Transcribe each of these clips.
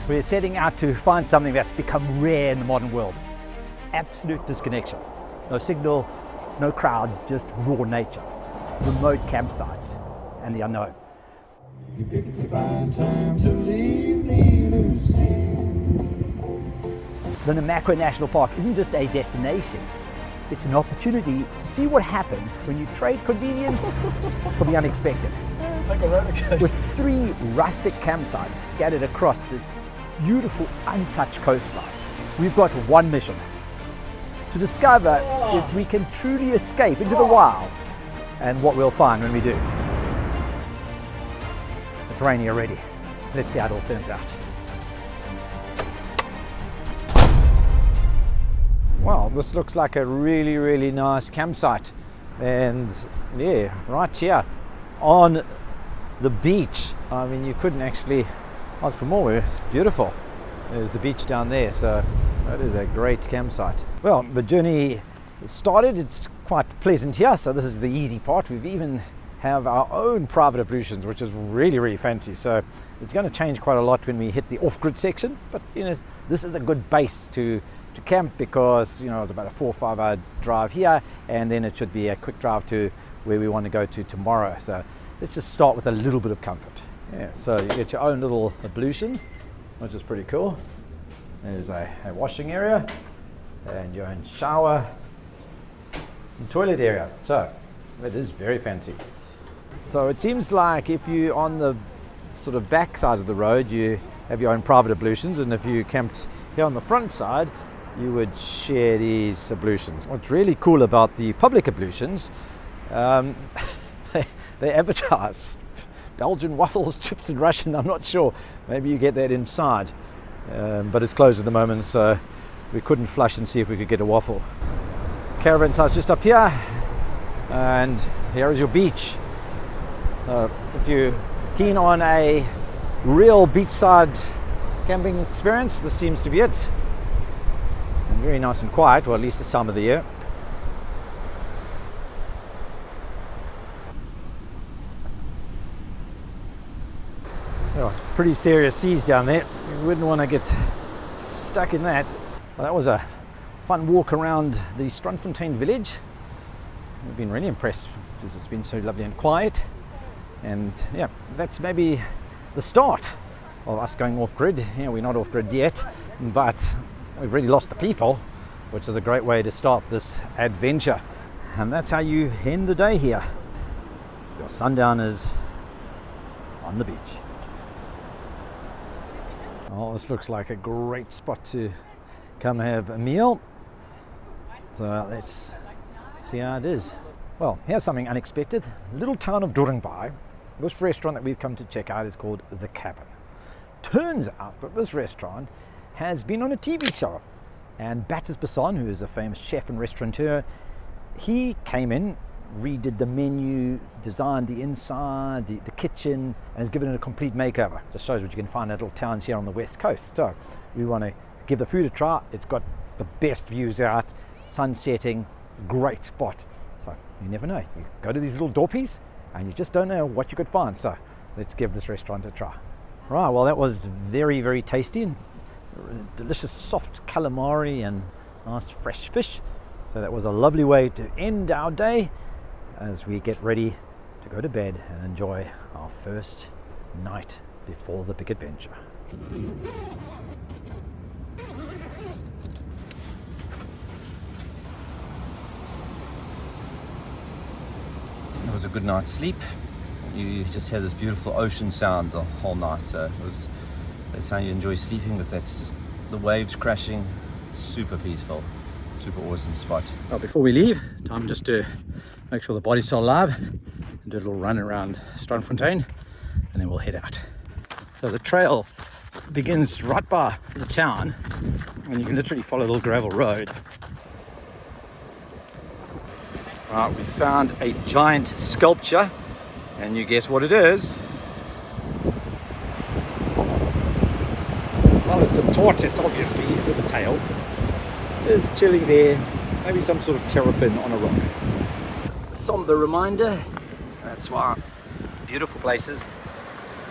We're setting out to find something that's become rare in the modern world. Absolute disconnection. No signal, no crowds, just raw nature. Remote campsites and the unknown. You picked a fine time to leave me, Lucy. The Namaqua National Park isn't just a destination, it's an opportunity to see what happens when you trade convenience for the unexpected. It's like a roller coaster. With 3 rustic campsites scattered across this beautiful untouched coastline, we've got one mission: to discover if we can truly escape into the wild and what we'll find when we do. It's rainy already. Let's see how it all turns out. Well, this looks like a really, really nice campsite. And yeah, right here on the beach. I mean, you couldn't actually ask for more. It's beautiful. There's the beach down there, so that is a great campsite. Well, the journey started. It's quite pleasant here, so this is the easy part. We've even have our own private ablutions, which is really, really fancy. So it's going to change quite a lot when we hit the off-grid section. But you know, this is a good base to camp, because you know it's about a 4 or 5 hour drive here, and then it should be a quick drive to where we want to go to tomorrow. So let's just start with a little bit of comfort. Yeah, so you get your own little ablution, which is pretty cool. There's a washing area and your own shower and toilet area. So it is very fancy. So it seems like if you're on the sort of back side of the road, you have your own private ablutions, and if you camped here on the front side, you would share these ablutions. What's really cool about the public ablutions, they advertise Belgian waffles, chips and Russian. I'm not sure, maybe you get that inside, but it's closed at the moment, so we couldn't flush and see if we could get a waffle. Caravan site's just up here, and here is your beach. If you're keen on a real beachside camping experience, this seems to be it. And very nice and quiet, or at least this time of the year. Oh, it's pretty serious seas down there. You wouldn't want to get stuck in that. Well, that was a fun walk around the Strandfontein village. We've been really impressed because it's been so lovely and quiet. And yeah, that's maybe the start of us going off-grid. Yeah, we're not off-grid yet, but we've really lost the people, which is a great way to start this adventure. And that's how you end the day here. Your sundown is on the beach. Oh, this looks like a great spot to come have a meal. So let's see how it is. Well, here's something unexpected. Little town of Baai. This restaurant that we've come to check out is called The Cabin. Turns out that this restaurant has been on a TV show, and Batis Basson, who is a famous chef and restaurateur, he came in, redid the menu, designed the inside, the kitchen, and has given it a complete makeover. Just shows what you can find at little towns here on the west coast. So we want to give the food a try. It's got the best views out, sun setting, great spot. So you never know, you go to these little dorpies and you just don't know what you could find. So let's give this restaurant a try. Right, well, that was very, very tasty, and delicious soft calamari and nice fresh fish. So that was a lovely way to end our day as we get ready to go to bed and enjoy our first night before the big adventure. It was a good night's sleep. You just had this beautiful ocean sound the whole night, so that's how you enjoy sleeping with that. It's just the waves crashing, super peaceful, super awesome spot. Well, before we leave, time just to make sure the body's still alive and do a little run around Strandfontein, and then we'll head out. So the trail begins right by the town, and you can literally follow the little gravel road. Right, we found a giant sculpture, and you guess what it is? Well, it's a tortoise, obviously, with a tail. Just chilling there, maybe some sort of terrapin on a rock. Somber reminder, that's why beautiful places,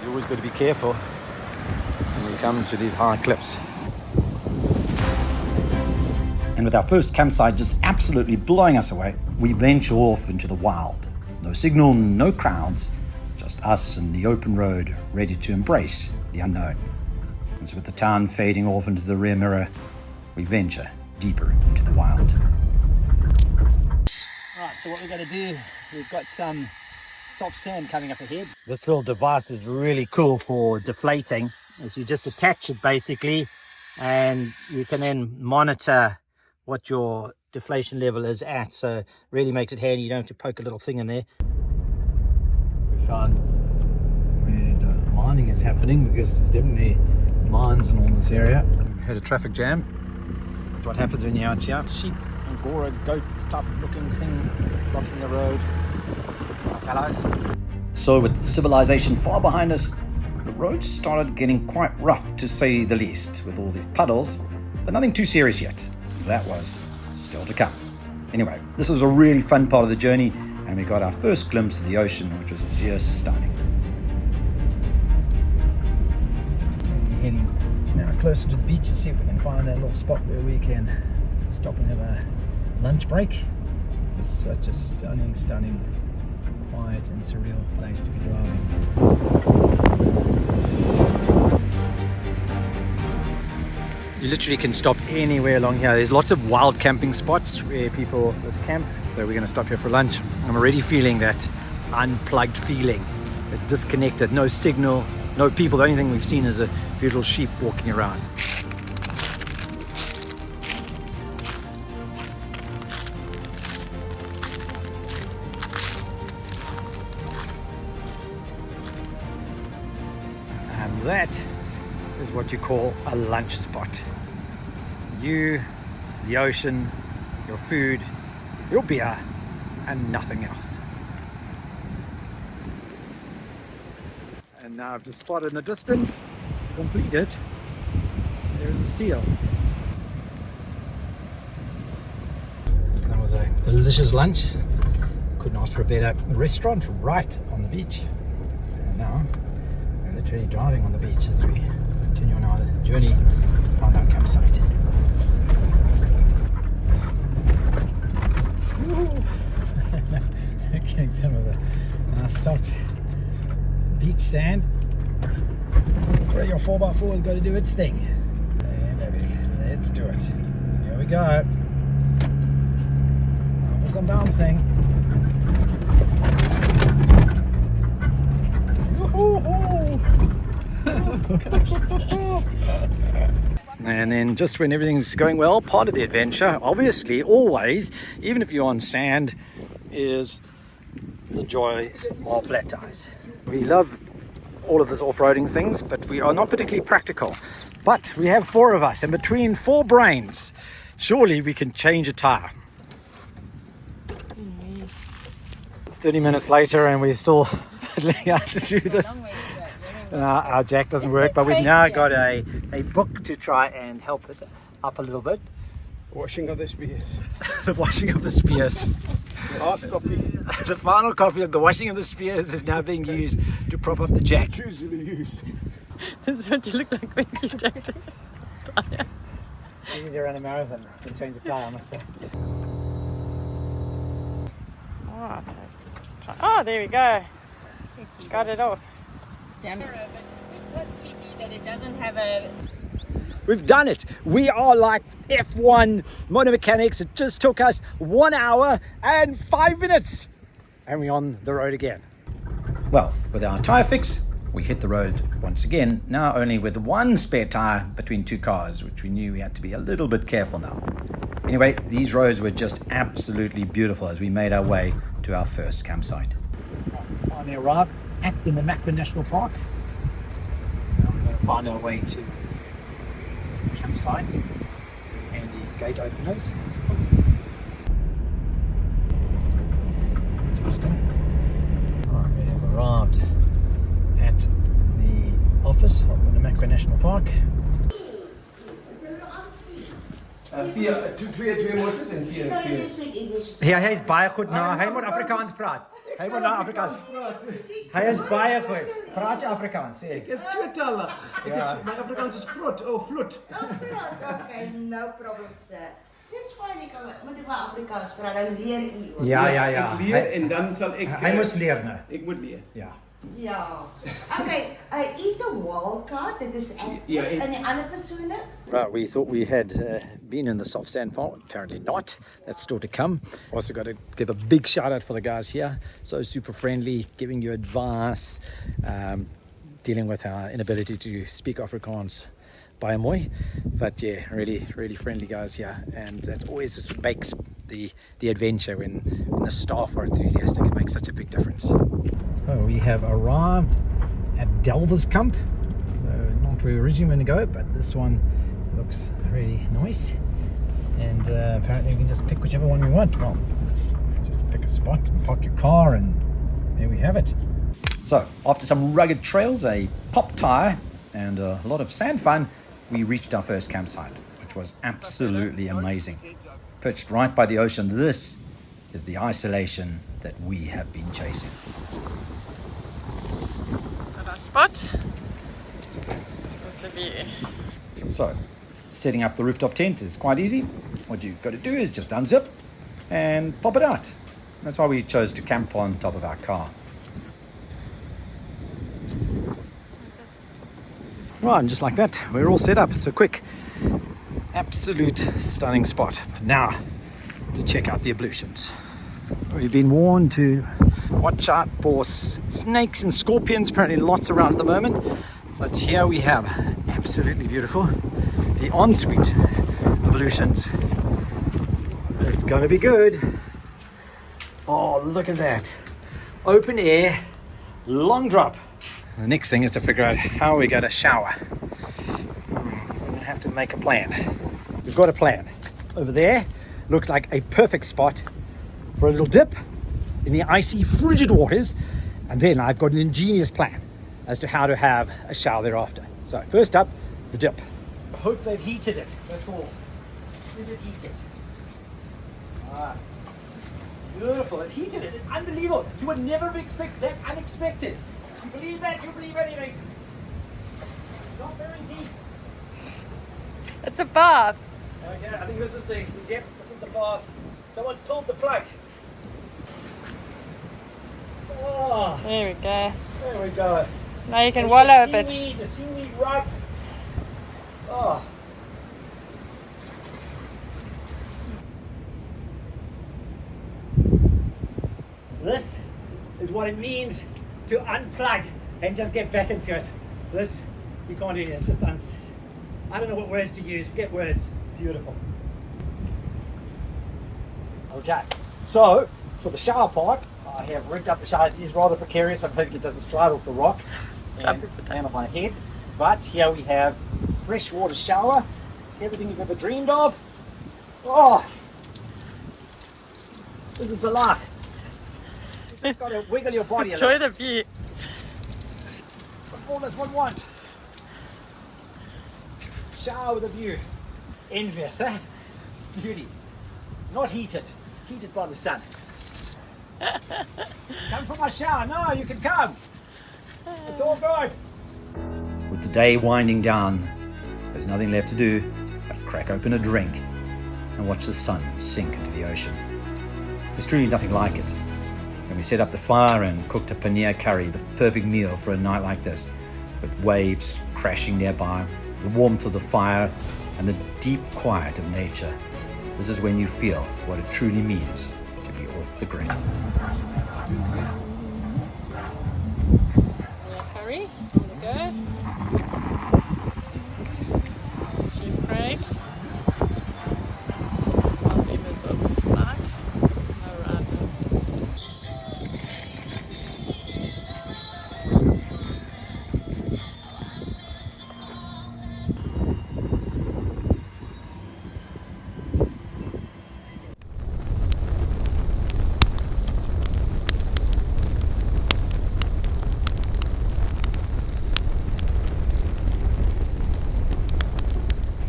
you always got to be careful when come to these high cliffs. And with our first campsite just absolutely blowing us away, we venture off into the wild. No signal, no crowds, just us and the open road, ready to embrace the unknown. And so with the town fading off into the rear mirror, we venture deeper into the wild. Right, so what we're going to do, we've got some soft sand coming up ahead. This little device is really cool for deflating. As you just attach it basically, and you can then monitor what your deflation level is at. So really makes it handy. You don't have to poke a little thing in there. We found where the mining is happening, because there's definitely mines in all this area. We had a traffic jam. That's what happens when you're out here. Sheep, angora, goat type looking thing blocking the road. Fellows. So with civilization far behind us, the road started getting quite rough, to say the least, with all these puddles, but nothing too serious yet. That was still to come. Anyway, this was a really fun part of the journey, and we got our first glimpse of the ocean, which was just stunning. We're heading now closer to the beach to see if we can find that little spot where we can stop and have a lunch break. It's just such a stunning, quiet and surreal place to be driving. You literally can stop anywhere along here. There's lots of wild camping spots where people just camp. So we're going to stop here for lunch. I'm already feeling that unplugged feeling, disconnected, no signal, no people. The only thing we've seen is a few little sheep walking around. And that is what you call a lunch spot. You, the ocean, your food, your beer, and nothing else. And now I've just spotted in the distance, completed, there's a seal. That was a delicious lunch. Couldn't ask for a better restaurant right on the beach. And now we're literally driving on the beach as we continue on our journey to find our campsite. Getting some of the nice soft beach sand. That's where your 4x4 has got to do its thing. Yeah, baby, let's do it. Here we go. Now for some bouncing. And then just when everything's going well, part of the adventure, obviously, always, even if you're on sand, is the joys of flat tires. We love all of this off-roading things, but we are not particularly practical. But we have 4 of us, and between 4 brains, surely we can change a tire. 30 minutes later and we're still fiddling out to do this. Our jack doesn't work, but we've now got a book to try and help it up a little bit. Washing of the spears. The washing of the spears. The last copy. The final copy of the washing of the spears is now being used to prop up the jack. Usually use. This is what you look like when you jacked a tire. Easy to run a marathon and change the tire, I must say. Alright, let's try. Oh, there we go. Got it off. We've done it. We are like F1 motor mechanics. It just took us 1 hour and 5 minutes. And we're on the road again. Well, with our tyre fix, we hit the road once again, now only with 1 spare tyre between 2 cars, which we knew we had to be a little bit careful now. Anyway, these roads were just absolutely beautiful as we made our way to our first campsite. We finally arrived at the Namaqua National Park. Now we're going to find our way to the campsite and the gate openers. Right, we have arrived at the office of the Namaqua National Park. Twee motors en vier. No, you speak English. Ja, hy is baie goed nou. Hy moet Afrikaans praat. Hy moet nou Afrikaans. Hy is baie goed. Praat jy Afrikaans? Sê. Ek is tweetalig. My Afrikaans is vlot. Oh, vlot. Oh, vlot. Okay, no problem, sir. Dis fine, ek moet maar Afrikaans praat, dan leer u ook. Ja. Ek leer en dan sal ek... Hy moes leer nou. Ek moet leer. Ja. Ja. Okay, eat a wildcard, dit is active. En die ander persone? Right, we thought we had been in the soft sand part. Apparently not. That's still to come. Also got to give a big shout out for the guys here. So super friendly, giving you advice, dealing with our inability to speak Afrikaans by a mooi. But yeah, really, really friendly guys here. And that always makes the adventure when the staff are enthusiastic. It makes such a big difference. So we have arrived at Delwerskamp. So not where we originally want to go, but this one looks really nice. And apparently we can just pick whichever one we want. Well, let's just pick a spot and park your car, and there we have it. So, after some rugged trails, a pop tyre, and a lot of sand fun, we reached our first campsite, which was absolutely amazing. Perched right by the ocean, this is the isolation that we have been chasing. Got our spot with the view. So, setting up the rooftop tent is quite easy. What you've got to do is just unzip and pop it out. That's why we chose to camp on top of our car. Right, and just like that, we're all set up. It's a quick, absolute stunning spot. Now, to check out the ablutions. We've been warned to watch out for snakes and scorpions, apparently lots around at the moment. But here we have, absolutely beautiful, the ensuite ablutions. It's going to be good. Oh, look at that. Open air, long drop. The next thing is to figure out how we're going to shower. We're going to have to make a plan. We've got a plan. Over there looks like a perfect spot for a little dip in the icy, frigid waters. And then I've got an ingenious plan as to how to have a shower thereafter. So first up, the dip. I hope they've heated it, that's all. Is it heated? Ah, beautiful, it heated it, it's unbelievable. You would never expect that, unexpected. You believe that, you believe anything. Not very deep. It's a bath. Okay, I think this is the depth, this is the bath. Someone's pulled the plug. Oh, There we go. there we go. Now you can And wallow a the bit. seaweed, the seaweed rub. Oh. This is what it means to unplug and just get back into it. This, you can't do it, it's just I don't know what words to use, forget words. It's beautiful. Okay, so for the shower part, I have rigged up the shower. It is rather precarious. I'm hoping it doesn't slide off the rock and land on my head. But here we have freshwater shower, everything you've ever dreamed of. Oh, this is the life. You've got to wiggle your body a Enjoy little. the view. What more does one want? Shower with a view. Envious, eh? It's beauty. Not heated. Heated by the sun. Come for my shower. No, you can come. It's all good. With the day winding down, there's nothing left to do but crack open a drink and watch the sun sink into the ocean. There's truly nothing like it. And we set up the fire and cooked a paneer curry, the perfect meal for a night like this, with waves crashing nearby, the warmth of the fire, and the deep quiet of nature. This is when you feel what it truly means to be off the grid. Curry, there we go. Chef Craig. I'll see if it's open tonight. No rather.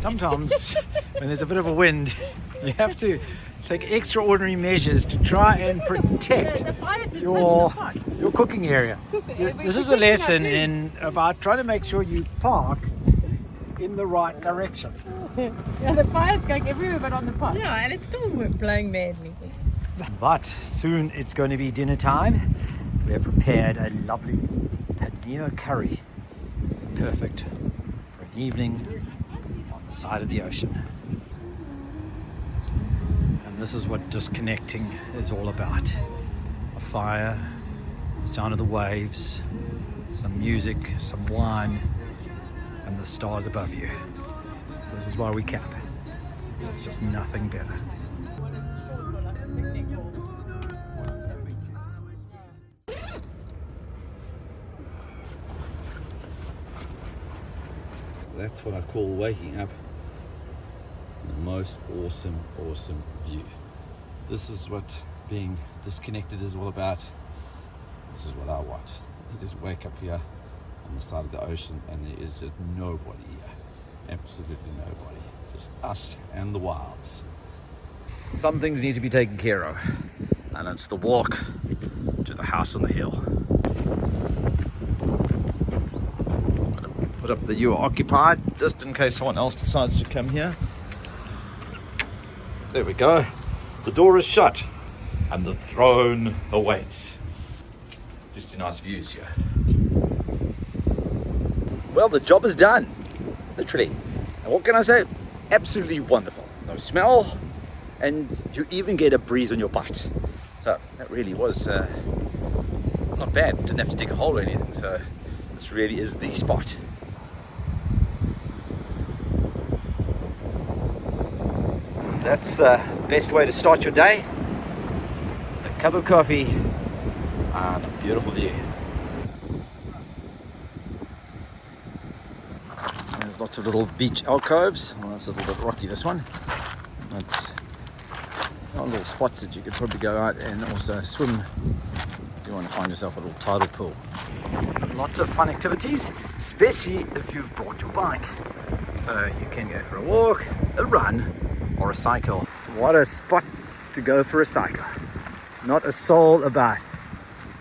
sometimes when there's a bit of a wind, you have to take extraordinary measures to try and protect your cooking area. This is a lesson in about trying to make sure you park in the right direction. Yeah, the fire's going everywhere but on the pot. Yeah, and it's still blowing madly. But soon it's going to be dinner time. We have prepared a lovely paneer curry, perfect for an evening on the side of the ocean. And this is what disconnecting is all about. A fire, the sound of the waves, some music, some wine, and the stars above you. This is why we camp. There's just nothing better. That's what I call waking up in the most awesome view. This is what being disconnected is all about. This is what I want. You just wake up here on the side of the ocean and there is just nobody here. Absolutely nobody. Just us and the wilds. Some things need to be taken care of, and it's the walk to the house on the hill. Put up the "You are occupied" just in case someone else decides to come here. There we go. The door is shut and the throne awaits. Just nice views here. Well, the job is done, literally. And what can I say? Absolutely wonderful. No smell, and you even get a breeze on your butt. So that really was not bad. Didn't have to dig a hole or anything. So this really is the spot. That's the best way to start your day. A cup of coffee and a beautiful view. There's lots of little beach alcoves. Well, that's a little bit rocky, this one. But little spots that you could probably go out and also swim if you want to find yourself a little tidal pool. Lots of fun activities, especially if you've brought your bike. So you can go for a walk, a run, or a cycle. What a spot to go for a cycle. Not a soul about.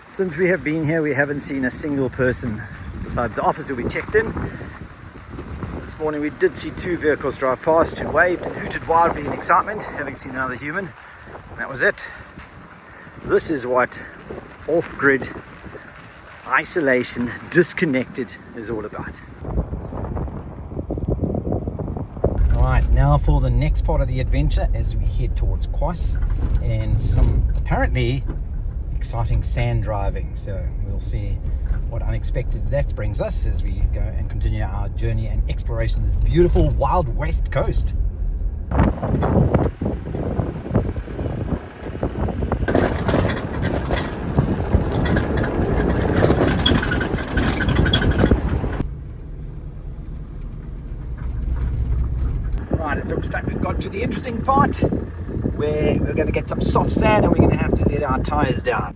Since we have been here, we haven't seen a single person besides the officer we checked in. This morning we did see 2 vehicles drive past who waved and hooted wildly in excitement, having seen another human. And that was it. This is what off-grid, isolation, disconnected is all about. Alright, now for the next part of the adventure as we head towards Kwass and some apparently exciting sand driving. So we'll see what unexpected that brings us as we go and continue our journey and exploration of this beautiful wild west coast. Right, it looks like we've got to the interesting part where we're going to get some soft sand and we're going to have to let our tyres down.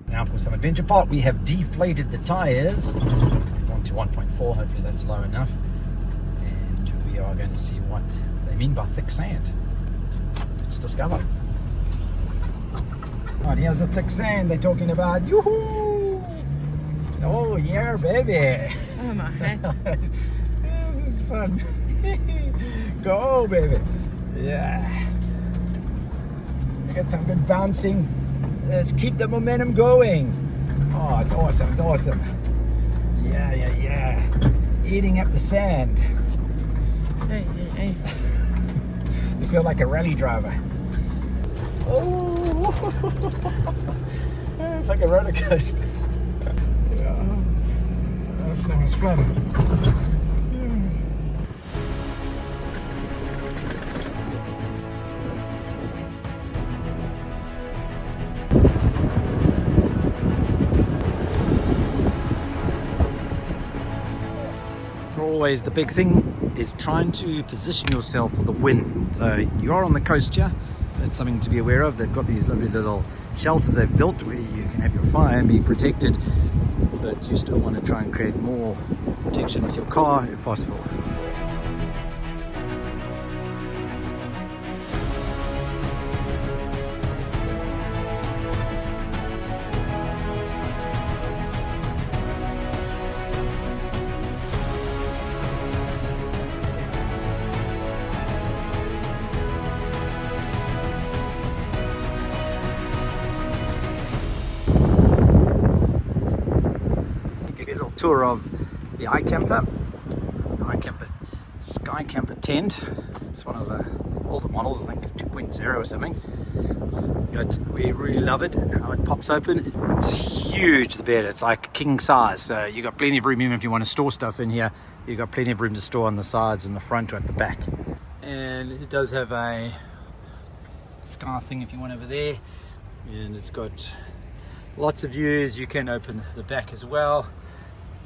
Now for some adventure part, we have deflated the tyres. 1 to 1.4, hopefully that's low enough. And we are going to see what they mean by thick sand. Let's discover. Right, here's the thick sand they're talking about. Yoo-hoo! Oh yeah, baby! Oh my hat. This is fun. Go, baby! Yeah. Get some good bouncing. Let's keep the momentum going. Oh, it's awesome, it's awesome. Yeah, yeah, yeah. Eating up the sand. Hey, hey, hey. You feel like a rally driver. Oh, it's like a roller coaster. Oh, that's so much fun. Always the big thing is trying to position yourself for the wind. So you are on the coast here. That's something to be aware of. They've got these lovely little shelters they've built where you can have your fire and be protected, but you still want to try and create more protection with your car if possible. Tour of the iCamper, Sky Camper tent. It's one of the older models, I think it's 2.0 or something. But we really love it, how it pops open. It's huge, the bed. It's like king size. So you got plenty of room, even if you want to store stuff in here. You've got plenty of room to store on the sides and the front or at the back. And it does have a sky thing if you want over there. And it's got lots of views. You can open the back as well.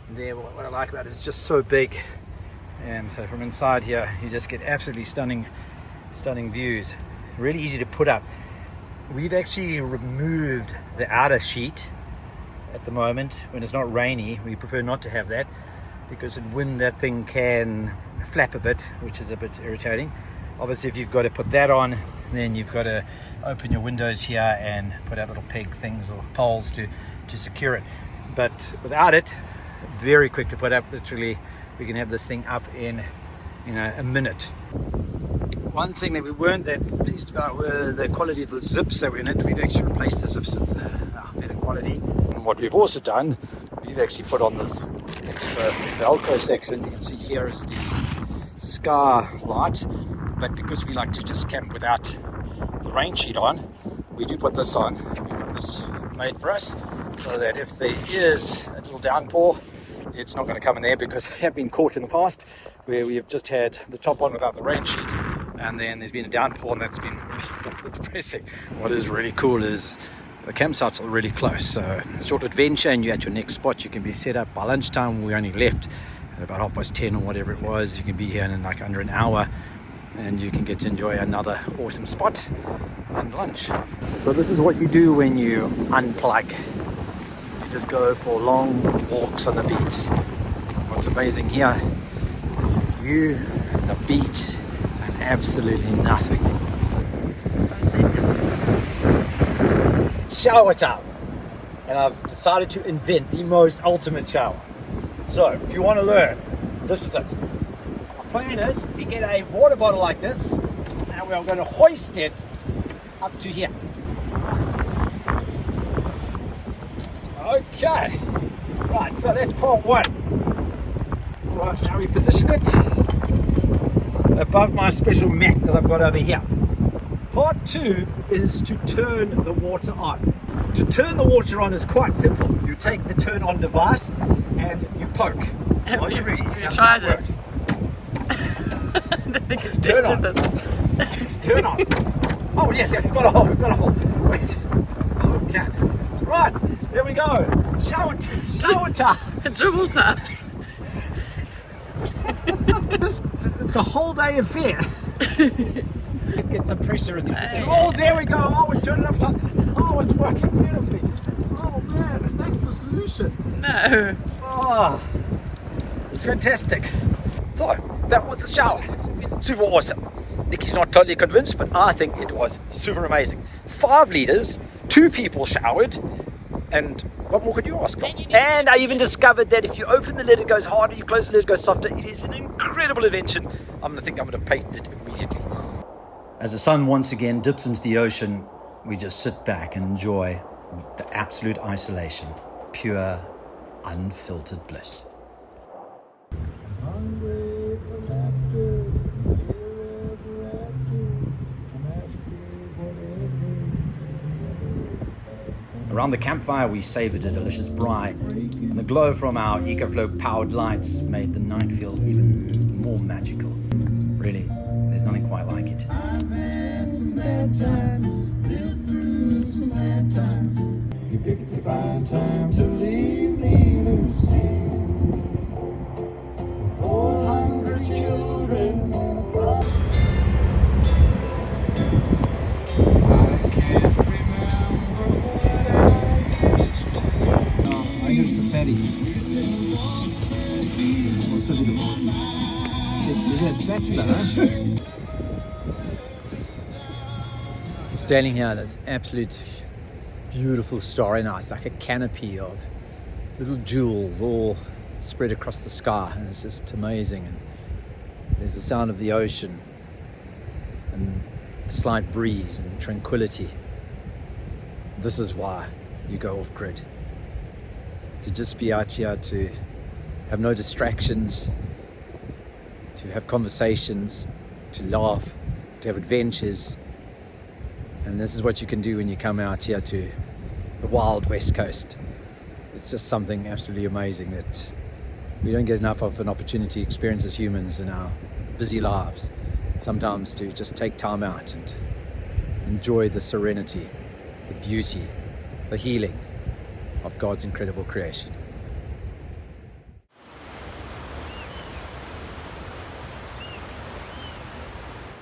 There, what I like about it is just so big, and so from inside here you just get absolutely stunning views. Really easy to put up. We've actually removed the outer sheet at the moment when it's not rainy. We prefer not to have that because in wind that thing can flap a bit, which is a bit irritating. Obviously if you've got to put that on, then you've got to open your windows here and put out little peg things or poles to secure it. But without it, very quick to put up. Literally we can have this thing up in a minute. One thing that we weren't that pleased about were the quality of the zips that were in it. We've actually replaced the zips with better quality. And what we've also done, we've actually put on this extra Velcro section. You can see here is the Sky light, but because we like to just camp without the rain sheet on, we do put this on. We've got this made for us so that if there is a little downpour, it's not going to come in there, because I have been caught in the past where we have just had the top on without the rain sheet and then there's been a downpour and that's been depressing. What is really cool is the campsites are really close, so short adventure and you're at your next spot. You can be set up by lunchtime. We only left at about 10:30 or whatever it was. You can be here in like under an hour and you can get to enjoy another awesome spot and lunch. So this is what you do when you unplug. Just go for long walks on the beach. What's amazing here is you, the beach, and absolutely nothing. Shower time. And I've decided to invent the most ultimate shower. So if you want to learn, this is it. My plan is we get a water bottle like this and we're going to hoist it up to here. Okay, right, so that's part one. Right, now we position it above my special mat that I've got over here. Part two is to turn the water on. To turn the water on is quite simple. You take the turn on device and you poke. Are you ready? Have you tried this? I don't think it's tested this. Turn on. Oh yes, we've got a hole, Wait. Okay. Right, there we go. Shower time. Dribble time. It's a whole day affair. Get some pressure in there. Oh, there we go. Oh, we turned it up. Oh, it's working beautifully. Oh man, that's the solution. No. Oh, it's fantastic. So, that was the shower. Super awesome. Nikki's not totally convinced, but I think it was super amazing. 5 litres, 2 people showered, and what more could you ask for? And I even discovered that if you open the lid, it goes harder, you close the lid, it goes softer. It is an incredible invention. I'm going to patent it immediately. As the sun once again dips into the ocean, we just sit back and enjoy the absolute isolation, pure, unfiltered bliss. Hungry for laughter, ever after, I'm asking whatever. Around the campfire, we savoured a delicious braai, and the glow from our EcoFlow powered lights made the night feel even more magical. Really, there's nothing quite like it. I've had some bad times, been through some hard times. You picked a fine time to leave me, Lucy. 400 children and a cross. I can't remember what I used to do. I used the ferry. I'm standing here, there's absolute beautiful starry night. It's like a canopy of little jewels all spread across the sky, and it's just amazing. And there's the sound of the ocean and a slight breeze and tranquility. This is why you go off grid, to just be out here, to have no distractions, to have conversations, to laugh, to have adventures. And this is what you can do when you come out here to the wild West Coast. It's just something absolutely amazing that we don't get enough of an opportunity to experience as humans in our busy lives. Sometimes to just take time out and enjoy the serenity, the beauty, the healing of God's incredible creation.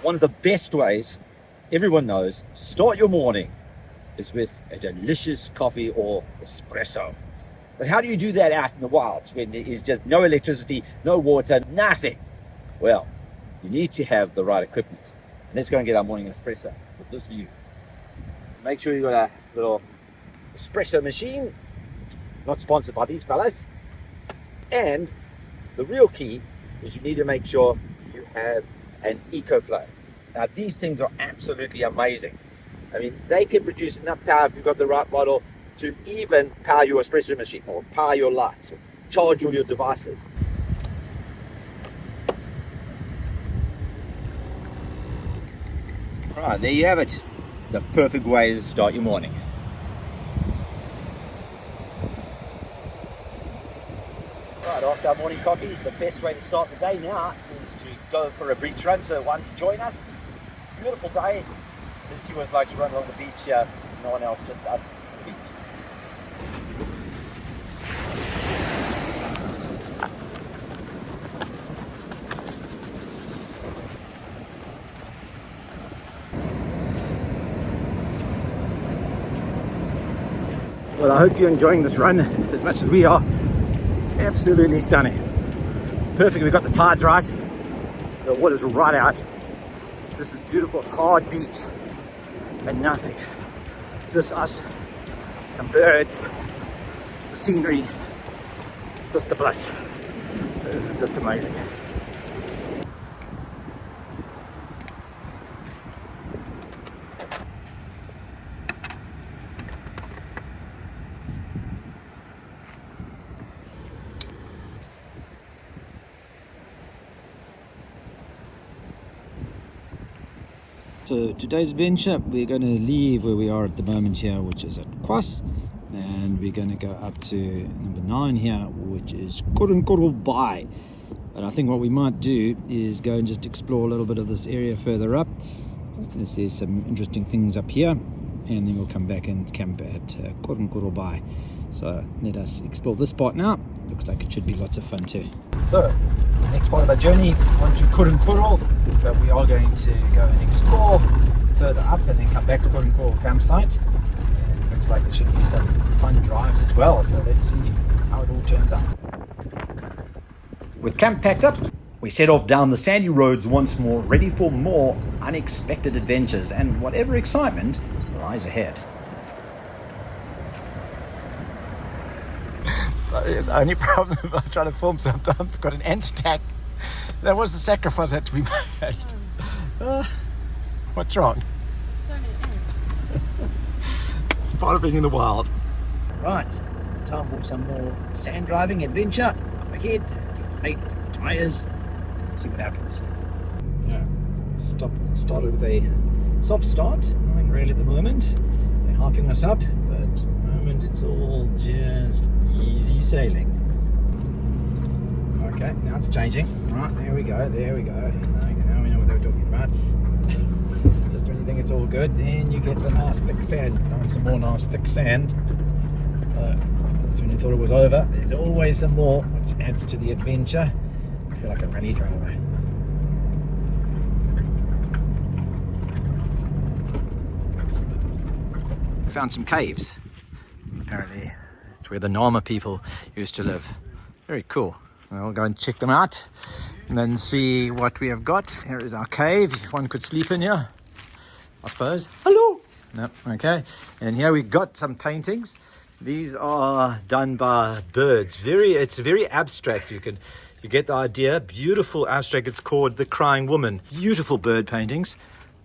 One of the best ways everyone knows to start your morning is with a delicious coffee or espresso. But how do you do that out in the wilds when there is just no electricity, no water, nothing? Well, you need to have the right equipment. Let's go and get our morning espresso with this view. Make sure you've got a little espresso machine, not sponsored by these fellas. And the real key is you need to make sure you have an EcoFlow. Now these things are absolutely amazing. I mean, they can produce enough power if you've got the right model to even power your espresso machine or power your lights or charge all your devices. Right, there you have it. The perfect way to start your morning. Right, after our morning coffee, the best way to start the day now is to go for a beach run. So why don't you join us? Beautiful day. This two of us like to run along the beach here. No one else, just us on the beach. Well, I hope you're enjoying this run as much as we are. Absolutely stunning. Perfect, we've got the tides right. The water's right out. This is beautiful, hard beach and nothing. Just us, some birds, the scenery, just the bliss. This is just amazing. So today's adventure, we're going to leave where we are at the moment here, which is at Kwass, and we're going to go up to number 9 here, which is Koringkorrel Baai. But I think what we might do is go and just explore a little bit of this area further up. There's some interesting things up here, and then we'll come back and camp at Koringkorrel Baai. So let us explore this part now. Looks like it should be lots of fun too. So the next part of our journey on to Koringkorrel, but we are going to go and explore further up and then come back to Koringkorrel campsite. And it looks like there should be some fun drives as well, so let's see how it all turns out. With camp packed up, we set off down the sandy roads once more, ready for more unexpected adventures and whatever excitement lies ahead. The only problem about trying to film sometimes, I've got an inch tack. That was the sacrifice that had to be made. What's wrong? So many ants. It's part of being in the wild. Right, time for some more sand driving adventure. Up ahead, deflate tyres, see what happens. Yeah, started with a soft start, nothing really at the moment. They're hyping us up, but at the moment it's all just easy sailing. Okay, now it's changing. Right, there we go. Okay, now we know what they were talking about. Just when you think it's all good, then you get the nice thick sand. Find some more nice thick sand. That's when you thought it was over. There's always some more, which adds to the adventure. I feel like a rally driver. Found some caves. Apparently it's where the Nama people used to live. Very cool. We'll go and check them out and then see what we have got. Here is our cave. One could sleep in here, I suppose. Hello. No, okay. And here we've got some paintings. These are done by birds. It's very abstract. You get the idea. Beautiful abstract. It's called The Crying Woman. Beautiful bird paintings.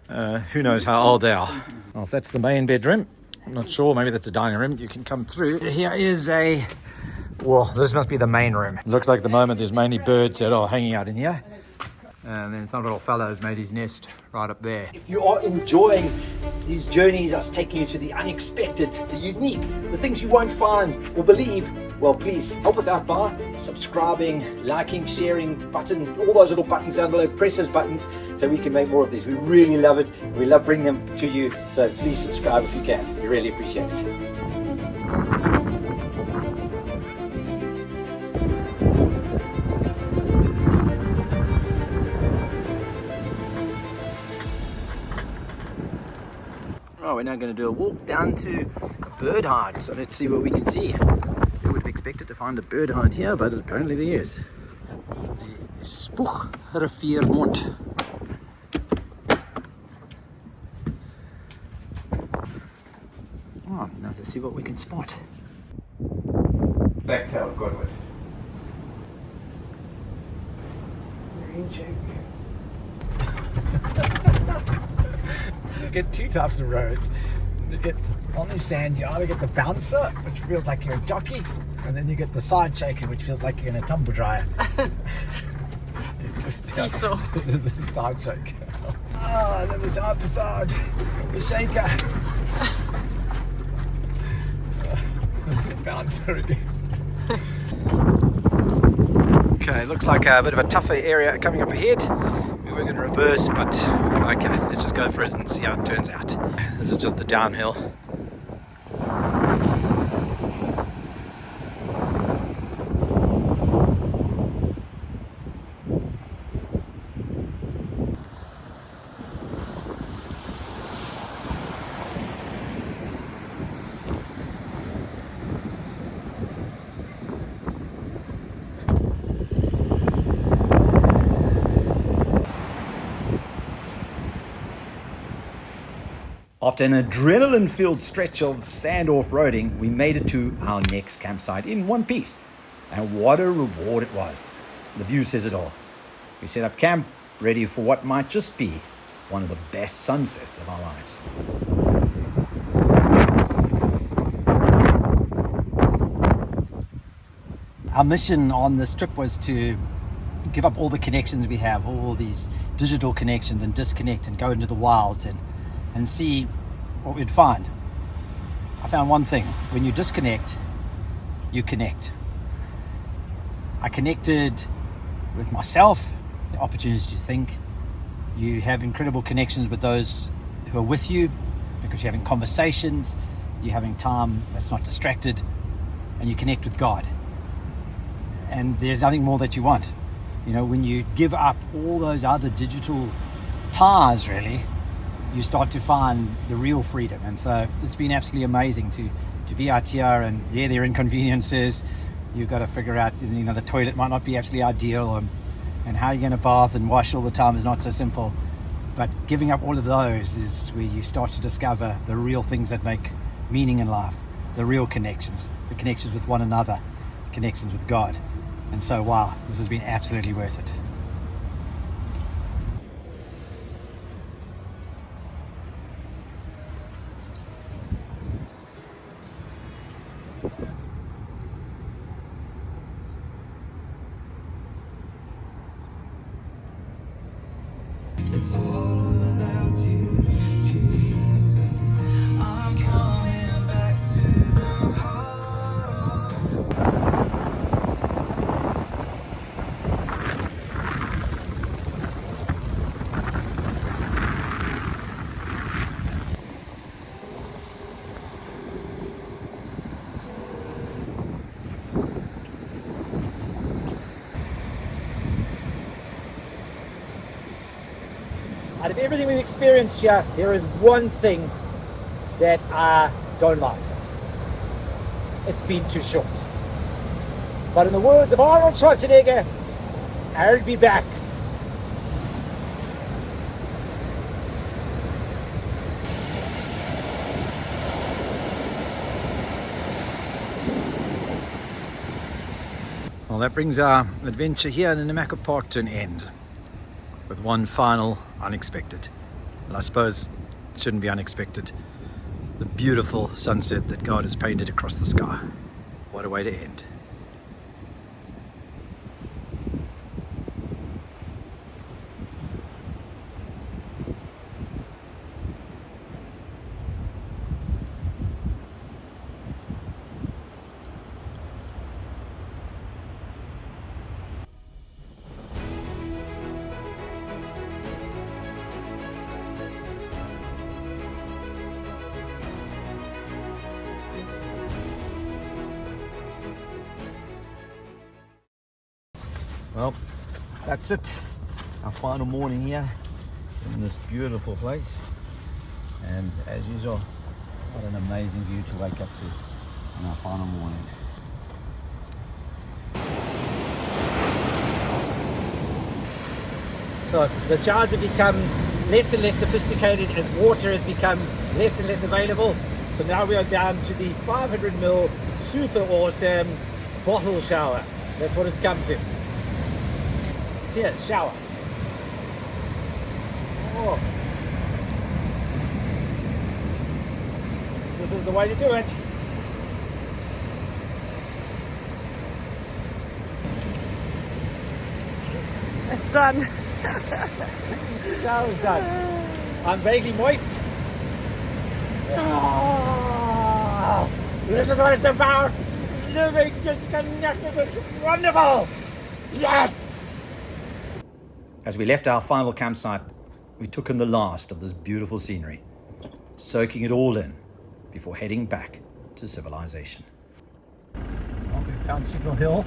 Who knows how old they are. Well, that's the main bedroom. I'm not sure. Maybe that's a dining room. You can come through. Here is this must be the main room. It looks like at the moment there's mainly birds that are hanging out in here. And then some little fellow has made his nest right up there. If you are enjoying these journeys, us taking you to the unexpected, the unique, the things you won't find or believe, well, please help us out by subscribing, liking, sharing, all those little buttons down below. Press those buttons so we can make more of these. We really love it. We love bringing them to you. So please subscribe if you can. We really appreciate it. Oh, we're now going to do a walk down to a bird hide. So let's see what we can see. We would have expected to find a bird hide here, but apparently there is. Die Spoegriviermond. Oh, now let's see what we can spot. Black-tailed godwit. Green check. You get two types of roads. You get on the sand, you either get the bouncer, which feels like you're a jockey, and then you get the side shaker, which feels like you're in a tumble dryer. Seesaw. The side shaker. Ah, and then the side to side. The shaker. Bouncer again. Okay, looks like a bit of a tougher area coming up ahead. We were going to reverse, but okay, let's just go for it and see how it turns out. This is just the downhill. After an adrenaline-filled stretch of sand off-roading, we made it to our next campsite in one piece. And what a reward it was. The view says it all. We set up camp, ready for what might just be one of the best sunsets of our lives. Our mission on this trip was to give up all the connections we have, all these digital connections, and disconnect and go into the wilds and see what we'd find. I found one thing: when you disconnect, you connect. I connected with myself, the opportunities to think. You have incredible connections with those who are with you because you're having conversations, you're having time that's not distracted, and you connect with God. And there's nothing more that you want. You know, when you give up all those other digital ties, really, you start to find the real freedom. And so it's been absolutely amazing to be out here. And yeah, there are inconveniences. You've got to figure out, you know, the toilet might not be actually ideal, and how you're going to bath and wash all the time is not so simple. But giving up all of those is where you start to discover the real things that make meaning in life, the real connections, the connections with one another, connections with God. And so, wow, this has been absolutely worth it. It's all about you, Jesus. I'm coming back to the heart of Out of everything we've experienced here, there is one thing that I don't like. It's been too short. But in the words of Arnold Schwarzenegger, I'll be back. Well, that brings our adventure here in the Namaqua Park to an end, with one final unexpected. And I suppose it shouldn't be unexpected. The beautiful sunset that God has painted across the sky. What a way to end. Well, that's it. Our final morning here in this beautiful place. And as usual, what an amazing view to wake up to on our final morning. So the showers have become less and less sophisticated as water has become less and less available. So now we are down to the 500ml super awesome bottle shower. That's what it's come to. Cheers, shower. Oh. This is the way to do it. It's done. The shower's done. I'm vaguely moist. Oh, this is what it's about. Living disconnected is wonderful. Yes. As we left our final campsite, we took in the last of this beautiful scenery, soaking it all in before heading back to civilization. Well, we found Signal Hill.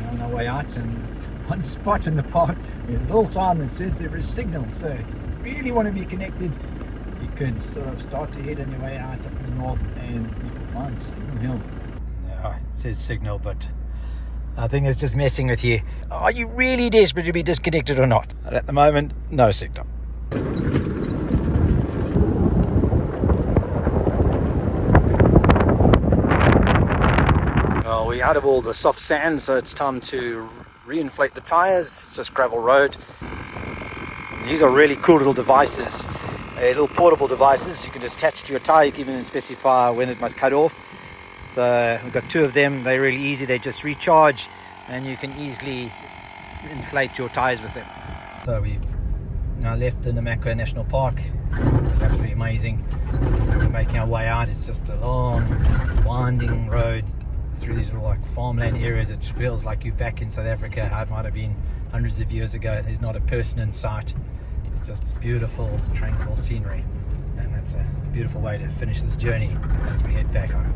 We're on our way out, and it's one spot in the park with a little sign that says there is signal. So if you really want to be connected, you could sort of start to head on your way out up in the north and you will find Signal Hill. Yeah, it says signal, but I think it's just messing with you. Are you really desperate to be disconnected or not? But at the moment, no signal. Well, we're out of all the soft sand, so it's time to reinflate the tyres. It's just gravel road. These are really cool little devices, little portable devices. You can just attach to your tyre. You can even specify when it must cut off. So we've got two of them. They're really easy. They just recharge and you can easily inflate your tyres with them. So we've now left the Namaqua National Park. It's absolutely amazing. We're making our way out. It's just a long winding road through these little like farmland areas. It feels like you're back in South Africa, how it might have been hundreds of years ago. There's not a person in sight. It's just beautiful, tranquil scenery. And that's a beautiful way to finish this journey as we head back home.